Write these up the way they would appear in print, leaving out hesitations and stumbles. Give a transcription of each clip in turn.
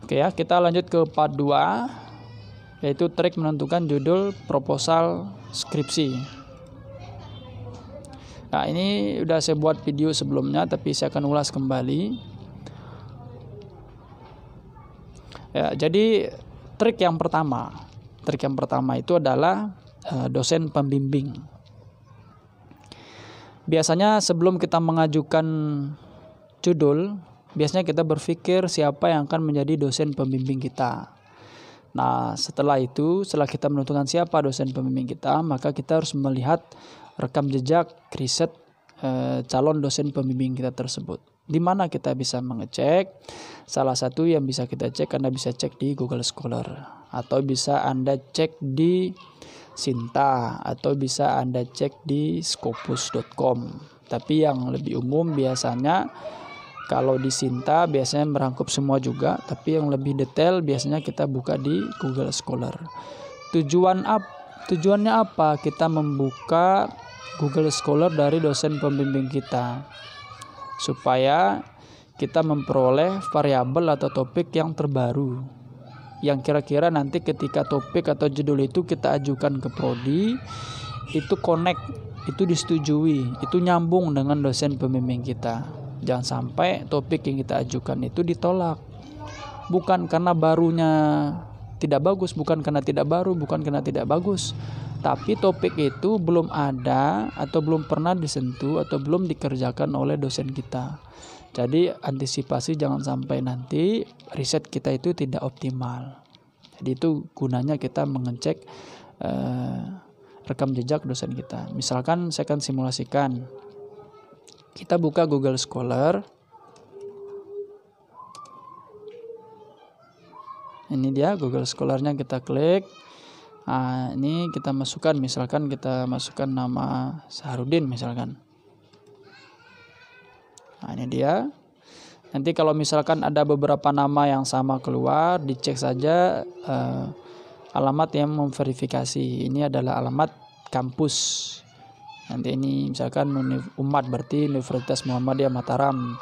Oke ya, kita lanjut ke part 2, yaitu trik menentukan judul proposal skripsi. Nah, ini udah saya buat video sebelumnya, tapi saya akan ulas kembali. Ya, jadi trik yang pertama itu adalah dosen pembimbing. Biasanya sebelum kita mengajukan judul, biasanya kita berpikir siapa yang akan menjadi dosen pembimbing kita. Nah, setelah kita menentukan siapa dosen pembimbing kita, maka kita harus melihat rekam jejak riset calon dosen pembimbing kita tersebut. Di mana kita bisa mengecek? Salah satu yang bisa kita cek, Anda bisa cek di Google Scholar, atau bisa Anda cek di Sinta, atau bisa Anda cek di scopus.com. Tapi yang lebih umum biasanya kalau di Sinta biasanya merangkup semua juga, tapi yang lebih detail biasanya kita buka di Google Scholar. Tujuannya apa? Kita membuka Google Scholar dari dosen pembimbing kita, supaya kita memperoleh variabel atau topik yang terbaru, yang kira-kira nanti ketika topik atau judul itu kita ajukan ke prodi, itu connect, itu disetujui, itu nyambung dengan dosen pembimbing kita. Jangan sampai topik yang kita ajukan itu ditolak, bukan karena barunya tidak bagus, bukan karena tidak bagus, tapi topik itu belum ada atau belum pernah disentuh atau belum dikerjakan oleh dosen kita. Jadi antisipasi jangan sampai nanti riset kita itu tidak optimal. Jadi itu gunanya kita mengecek rekam jejak dosen kita. Misalkan saya akan simulasikan. Kita buka Google Scholar. Ini dia Google Scholar-nya, kita klik. Nah, ini kita masukkan, misalkan kita masukkan nama Saharudin misalkan. Nah, ini dia. Nanti kalau misalkan ada beberapa nama yang sama keluar, dicek saja alamat yang memverifikasi. Ini adalah alamat kampus. Nanti ini misalkan Umat, berarti Universitas Muhammadiyah Mataram.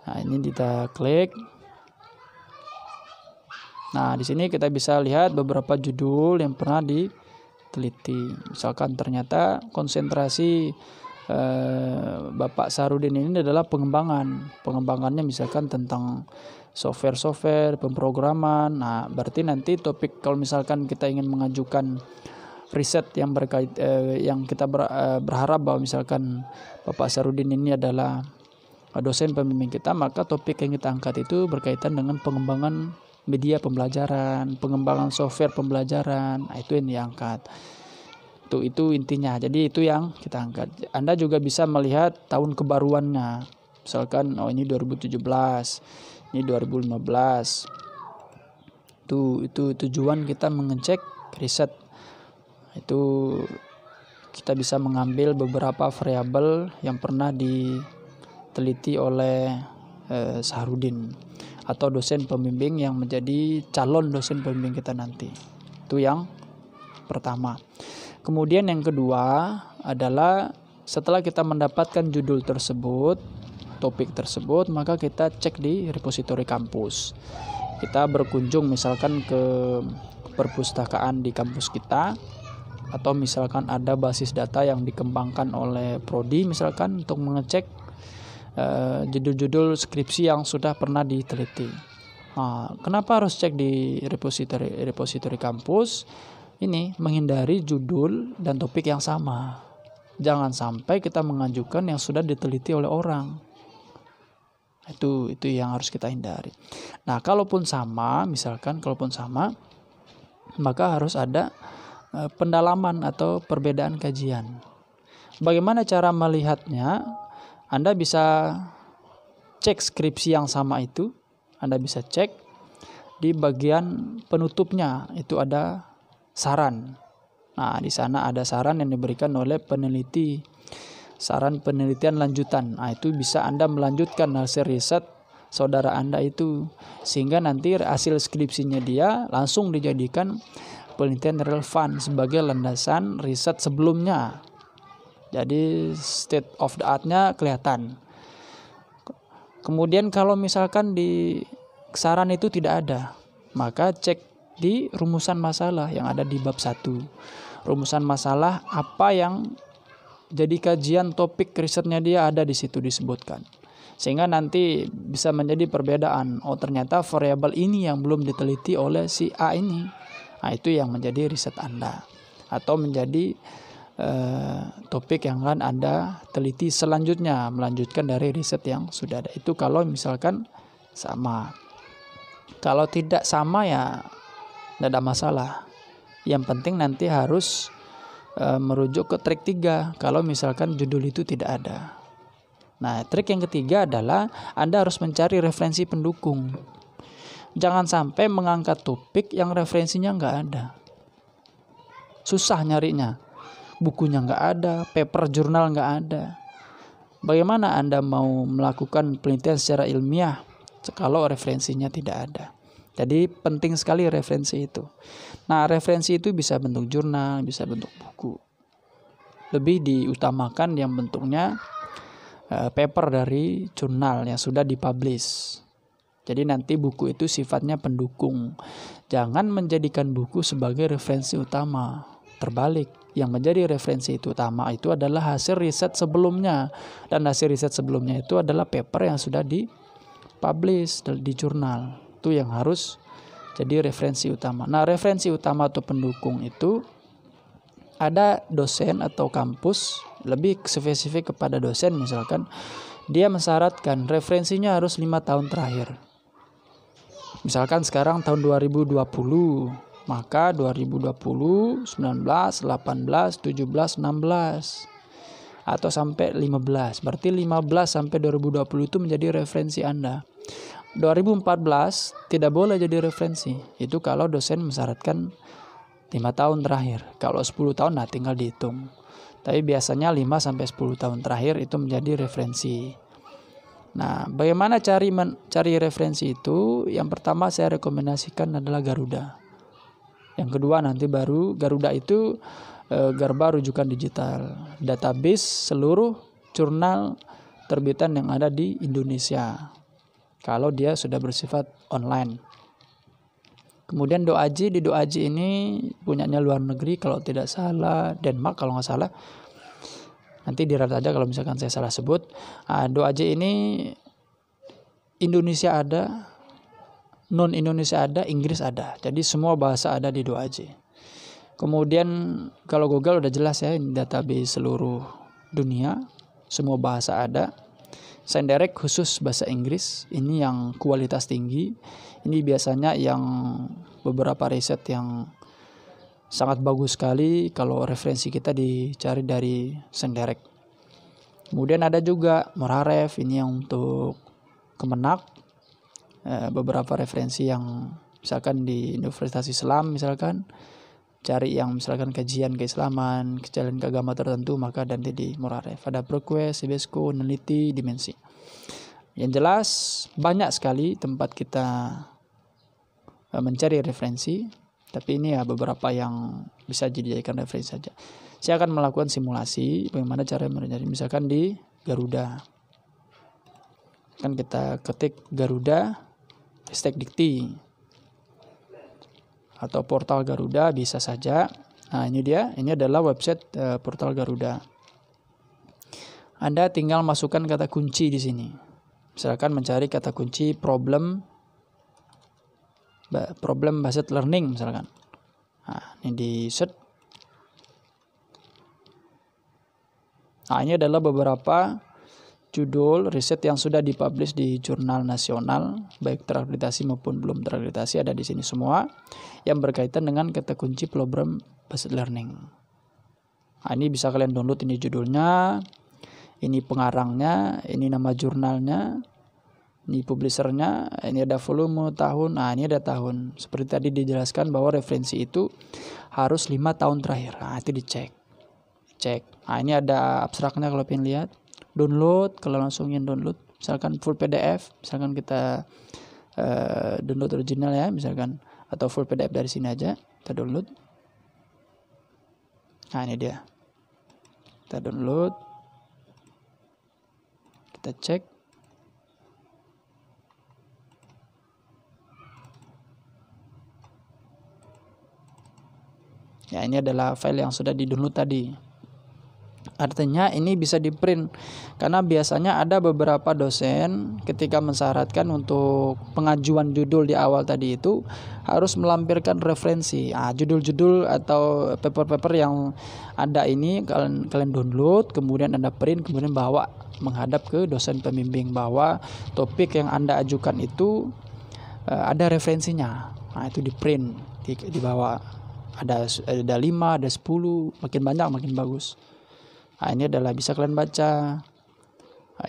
Nah, ini kita klik. Nah, di sini kita bisa lihat beberapa judul yang pernah diteliti. Misalkan ternyata konsentrasi Bapak Saharudin ini adalah pengembangannya misalkan tentang software pemrograman. Nah, berarti nanti topik, kalau misalkan kita ingin mengajukan riset yang berkait yang kita berharap bahwa misalkan Bapak Saharudin ini adalah dosen pembimbing kita, maka topik yang kita angkat itu berkaitan dengan pengembangan media pembelajaran, pengembangan software pembelajaran. Nah, itu yang diangkat. Itu intinya. Jadi itu yang kita angkat. Anda juga bisa melihat tahun kebaruannya. Misalkan ini 2017, ini 2015. Itu tujuan kita mengecek riset. Itu kita bisa mengambil beberapa variabel yang pernah diteliti oleh Saharudin atau dosen pembimbing yang menjadi calon dosen pembimbing kita nanti. Itu yang pertama. Kemudian yang kedua adalah setelah kita mendapatkan judul tersebut, topik tersebut, maka kita cek di repositori kampus. Kita berkunjung misalkan ke perpustakaan di kampus kita, atau misalkan ada basis data yang dikembangkan oleh prodi misalkan untuk mengecek judul-judul skripsi yang sudah pernah diteliti. Nah, kenapa harus cek di repositori kampus? Ini menghindari judul dan topik yang sama. Jangan sampai kita mengajukan yang sudah diteliti oleh orang. Itu yang harus kita hindari. Nah, kalaupun sama, maka harus ada pendalaman atau perbedaan kajian. Bagaimana cara melihatnya? Anda bisa cek skripsi yang sama itu. Anda bisa cek di bagian penutupnya, itu ada saran. Nah, di sana ada saran yang diberikan oleh peneliti, saran penelitian lanjutan. Nah, itu bisa Anda melanjutkan hasil riset saudara Anda itu, sehingga nanti hasil skripsinya dia langsung dijadikan penelitian relevan sebagai landasan riset sebelumnya. Jadi state of the art-nya kelihatan. Kemudian kalau misalkan di saran itu tidak ada, maka cek di rumusan masalah yang ada di bab 1. Rumusan masalah apa yang jadi kajian topik risetnya dia ada di situ disebutkan. Sehingga nanti bisa menjadi perbedaan. Oh, ternyata variabel ini yang belum diteliti oleh si A ini. Nah, itu yang menjadi riset Anda. Atau menjadi topik yang akan Anda teliti selanjutnya, melanjutkan dari riset yang sudah ada. Itu kalau misalkan sama. Kalau tidak sama ya tidak ada masalah. Yang penting nanti harus merujuk ke trik 3 kalau misalkan judul itu tidak ada. Nah, trik yang ketiga adalah Anda harus mencari referensi pendukung. Jangan sampai mengangkat topik yang referensinya nggak ada. Susah nyarinya. Bukunya nggak ada, paper jurnal nggak ada. Bagaimana Anda mau melakukan penelitian secara ilmiah kalau referensinya tidak ada? Jadi penting sekali referensi itu. Nah, referensi itu bisa bentuk jurnal, bisa bentuk buku. Lebih diutamakan yang bentuknya paper dari jurnal yang sudah dipublish. Jadi nanti buku itu sifatnya pendukung. Jangan menjadikan buku sebagai referensi utama. Terbalik. Yang menjadi referensi itu utama itu adalah hasil riset sebelumnya. Dan hasil riset sebelumnya itu adalah paper yang sudah dipublish di jurnal. Itu yang harus jadi referensi utama. Nah, referensi utama atau pendukung itu ada dosen atau kampus, lebih spesifik kepada dosen misalkan, dia mensyaratkan referensinya harus 5 tahun terakhir. Misalkan sekarang tahun 2020, maka 2020, 19, 18, 17, 16 atau sampai 15. Berarti 15 sampai 2020 itu menjadi referensi Anda. 2014 tidak boleh jadi referensi. Itu kalau dosen mensyaratkan 5 tahun terakhir. Kalau 10 tahun nah tinggal dihitung. Tapi biasanya 5 sampai 10 tahun terakhir itu menjadi referensi. Nah, bagaimana cari referensi itu? Yang pertama saya rekomendasikan adalah Garuda. Yang kedua nanti baru Garuda itu Garba rujukan digital, database seluruh jurnal terbitan yang ada di Indonesia. Kalau dia sudah bersifat online. Kemudian DoAji, di DoAji ini punyanya luar negeri kalau tidak salah, Denmark kalau nggak salah. Nanti dilihat aja kalau misalkan saya salah sebut. DoAji ini Indonesia ada, non Indonesia ada, Inggris ada. Jadi semua bahasa ada di DoAji. Kemudian kalau Google udah jelas ya, ini database seluruh dunia, semua bahasa ada. Senderek khusus bahasa Inggris, ini yang kualitas tinggi. Ini biasanya yang beberapa riset yang sangat bagus sekali kalau referensi kita dicari dari Senderek. Kemudian ada juga Morarev, ini yang untuk Kemenak. Beberapa referensi yang misalkan di Universitas Islam misalkan, cari yang misalkan kajian keislaman, kajian keagama tertentu, maka nanti di Morarev. Ada ProQuest, Ibesco, Neliti, Dimensi. Yang jelas banyak sekali tempat kita mencari referensi, tapi ini ya beberapa yang bisa dijadikan referensi saja. Saya akan melakukan simulasi bagaimana cara mencari, misalkan di Garuda. Kan kita ketik Garuda, hashtag dikti. Atau portal Garuda bisa saja. Nah, ini dia. Ini adalah website portal Garuda. Anda tinggal masukkan kata kunci di sini. Misalkan mencari kata kunci problem based learning misalkan. Nah, ini di search. Nah, ini adalah beberapa judul riset yang sudah dipublish di jurnal nasional, baik terakreditasi maupun belum terakreditasi, ada di sini semua yang berkaitan dengan kata kunci problem based learning. Nah, ini bisa kalian download, ini judulnya, ini pengarangnya, ini nama jurnalnya, ini publishernya, ini ada volume, tahun. Nah, ini ada tahun. Seperti tadi dijelaskan bahwa referensi itu harus 5 tahun terakhir. Nah, itu dicek. Nah, ini ada abstraknya kalau pengen lihat. Download, kalau langsung ingin download, misalkan full PDF, misalkan kita download original ya, misalkan, atau full PDF dari sini aja, kita download. Nah, ini dia. Kita download. Kita cek. Ya, ini adalah file yang sudah di-download tadi. Artinya ini bisa di-print, karena biasanya ada beberapa dosen ketika mensyaratkan untuk pengajuan judul di awal tadi itu harus melampirkan referensi. Judul-judul atau paper-paper yang ada ini kalian download, kemudian Anda print, kemudian bawa menghadap ke dosen pembimbing bahwa topik yang Anda ajukan itu ada referensinya. Itu di-print, dibawa. Ada 5, ada 10, makin banyak makin bagus. Ini adalah bisa kalian baca.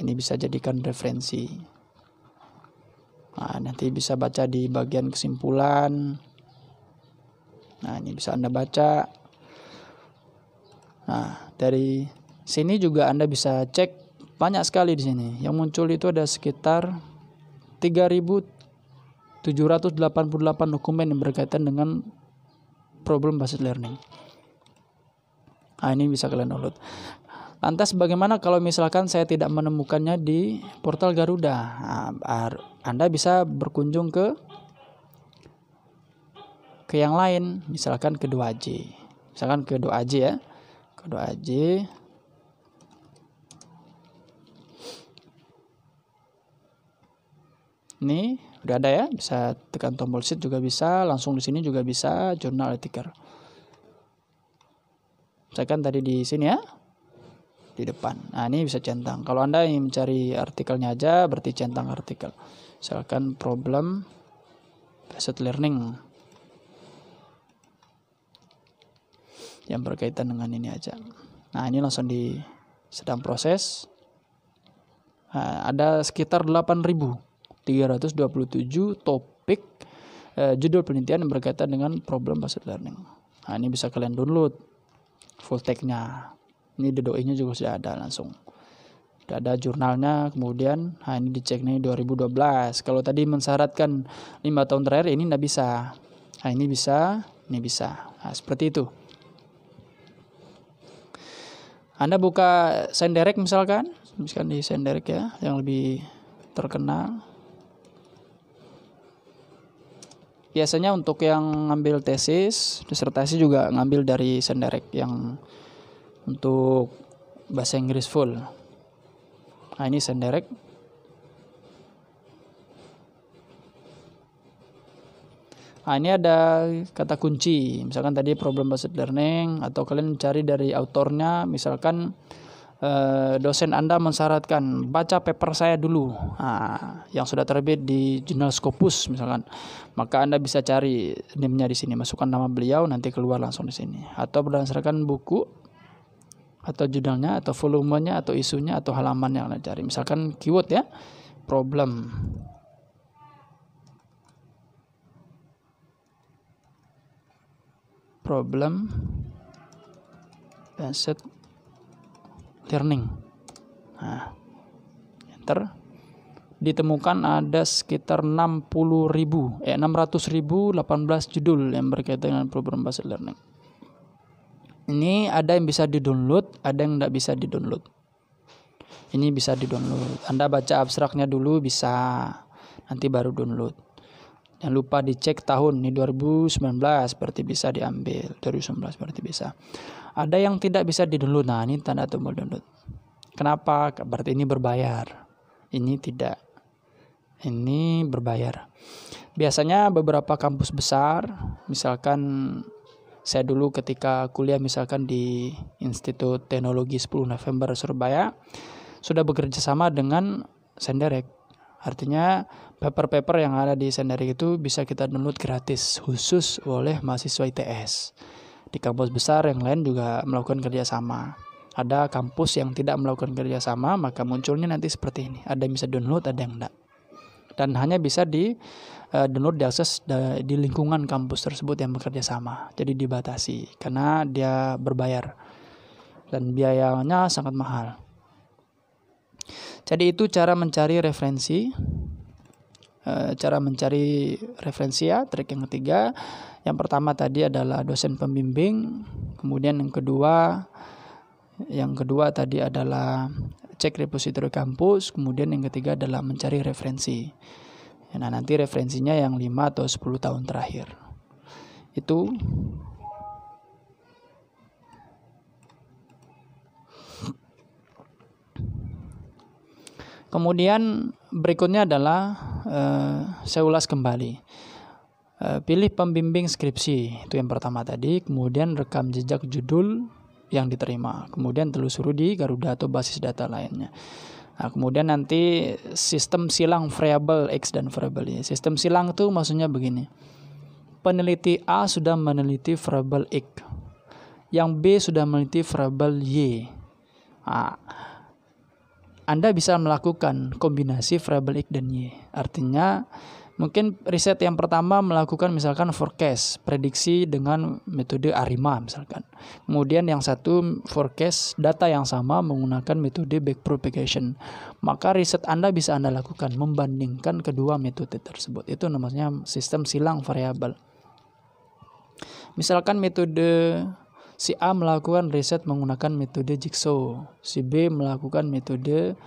Ini bisa jadikan referensi. Nanti bisa baca di bagian kesimpulan. Ini bisa Anda baca. Dari sini juga Anda bisa cek, banyak sekali di sini. Yang muncul itu ada sekitar 3.788 dokumen yang berkaitan dengan problem based learning. Ini bisa kalian download. Lantas bagaimana kalau misalkan saya tidak menemukannya di portal Garuda? Anda bisa berkunjung ke yang lain, misalkan ke 2AJ. Misalkan ke 2AJ ya. Ke 2AJ. Ini udah ada ya, bisa tekan tombol sheet juga bisa, langsung di sini juga bisa, jurnal artikel. Misalkan tadi di sini ya, di depan. Ini bisa centang. Kalau Anda ingin mencari artikelnya aja, berarti centang artikel. Misalkan problem based learning yang berkaitan dengan ini aja. Ini langsung sedang proses. Ada sekitar 8.327 topik judul penelitian yang berkaitan dengan problem based learning. Ini bisa kalian download full text-nya. Ini the doi-nya juga sudah ada langsung. Sudah ada jurnalnya, kemudian ini dicek nih 2012. Kalau tadi mensyaratkan 5 tahun terakhir, ini tidak bisa. Ini bisa, ini bisa. Seperti itu. Anda buka Senderek misalkan di Senderek ya, yang lebih terkenal. Biasanya untuk yang ngambil tesis, disertasi juga ngambil dari Senderek yang untuk bahasa Inggris full. Ini Senderek. Ini ada kata kunci, misalkan tadi problem based learning, atau kalian cari dari autornya, misalkan dosen Anda mensyaratkan baca paper saya dulu, yang sudah terbit di jurnal Scopus misalkan, maka Anda bisa cari name-nya di sini, masukkan nama beliau, nanti keluar langsung di sini. Atau berdasarkan buku atau judulnya atau volumenya atau isunya atau halaman yang Anda cari, misalkan keyword ya, problem based learning. Enter. Ditemukan ada sekitar 600.018 judul yang berkaitan dengan problem based learning. Ini ada yang bisa di-download, ada yang tidak bisa di-download. Ini bisa di-download. Anda baca abstraknya dulu bisa, nanti baru download. Jangan lupa dicek tahun, ini 2019 berarti bisa diambil, 2019 berarti bisa. Ada yang tidak bisa di-download, ini tanda tombol download. Kenapa? Berarti ini berbayar. Ini tidak. Ini berbayar. Biasanya beberapa kampus besar, misalkan saya dulu ketika kuliah misalkan di Institut Teknologi 10 November Surabaya, sudah bekerja sama dengan Senderek. Artinya paper-paper yang ada di Senderek itu bisa kita download gratis khusus oleh mahasiswa ITS. Di kampus besar yang lain juga melakukan kerjasama. Ada kampus yang tidak melakukan kerjasama, maka munculnya nanti seperti ini. Ada yang bisa download, ada yang enggak. Dan hanya bisa di download, diakses di lingkungan kampus tersebut yang bekerja sama. Jadi dibatasi karena dia berbayar dan biayanya sangat mahal. Jadi itu cara mencari referensi. Cara mencari referensi ya, trik yang ketiga. Yang pertama tadi adalah dosen pembimbing. Kemudian yang kedua tadi adalah cek repositori kampus. Kemudian yang ketiga adalah mencari referensi. Nah, nanti referensinya yang 5 atau 10 tahun terakhir. Itu Kemudian berikutnya adalah saya ulas kembali. Pilih pembimbing skripsi, itu yang pertama tadi. Kemudian rekam jejak judul yang diterima. Kemudian telusuri di Garuda atau basis data lainnya. Nah, kemudian nanti sistem silang variabel X dan variabel Y. Sistem silang itu maksudnya begini. Peneliti A sudah meneliti variabel X. Yang B sudah meneliti variabel Y. Nah, Anda bisa melakukan kombinasi variabel X dan Y. Artinya mungkin riset yang pertama melakukan misalkan forecast, prediksi dengan metode ARIMA misalkan. Kemudian yang satu forecast data yang sama menggunakan metode backpropagation. Maka riset Anda bisa Anda lakukan membandingkan kedua metode tersebut. Itu namanya sistem silang variabel. Misalkan metode si A melakukan riset menggunakan metode jigsaw, si B melakukan metode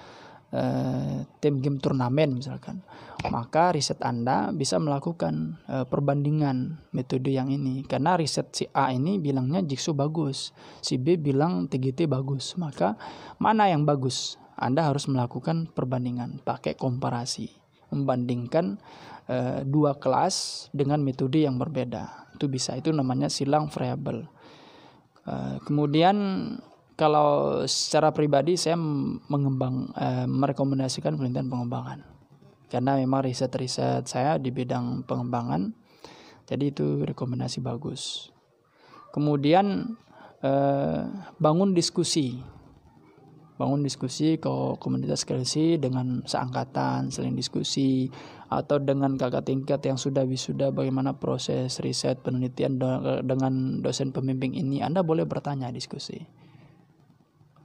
tim game turnamen misalkan. Maka riset Anda bisa melakukan perbandingan metode yang ini. Karena riset si A ini bilangnya jigsaw bagus, si B bilang TGT bagus. Maka mana yang bagus? Anda harus melakukan perbandingan, pakai komparasi. Membandingkan dua kelas dengan metode yang berbeda. Itu bisa, itu namanya silang variabel. Kemudian kalau secara pribadi saya merekomendasikan penelitian pengembangan. Karena memang riset-riset saya di bidang pengembangan. Jadi itu rekomendasi bagus. Kemudian bangun diskusi ke komunitas skripsi dengan seangkatan, saling diskusi, atau dengan kakak tingkat yang sudah wisuda bagaimana proses riset penelitian dengan dosen pembimbing ini. Anda boleh bertanya, diskusi.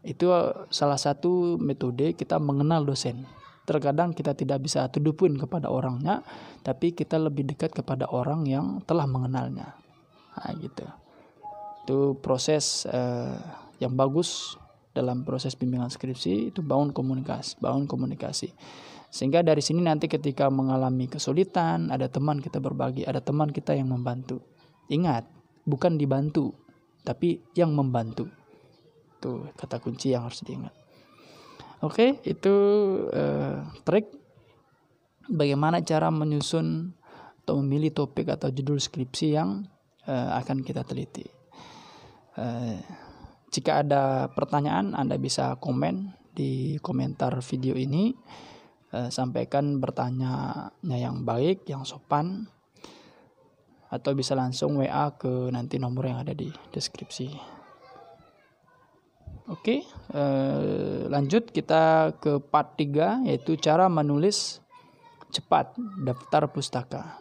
Itu salah satu metode kita mengenal dosen. Terkadang kita tidak bisa to the point kepada orangnya, tapi kita lebih dekat kepada orang yang telah mengenalnya. Nah, gitu. Itu proses yang bagus dalam proses bimbingan skripsi, itu bangun komunikasi. Sehingga dari sini nanti ketika mengalami kesulitan, ada teman kita berbagi, ada teman kita yang membantu. Ingat, bukan dibantu, tapi yang membantu. Itu kata kunci yang harus diingat. Oke, itu trik bagaimana cara menyusun atau memilih topik atau judul skripsi yang akan kita teliti. Jika ada pertanyaan, Anda bisa komen di komentar video ini. Sampaikan bertanya yang baik, yang sopan, atau bisa langsung WA ke nanti nomor yang ada di deskripsi. Oke, lanjut kita ke part 3, yaitu cara menulis cepat daftar pustaka.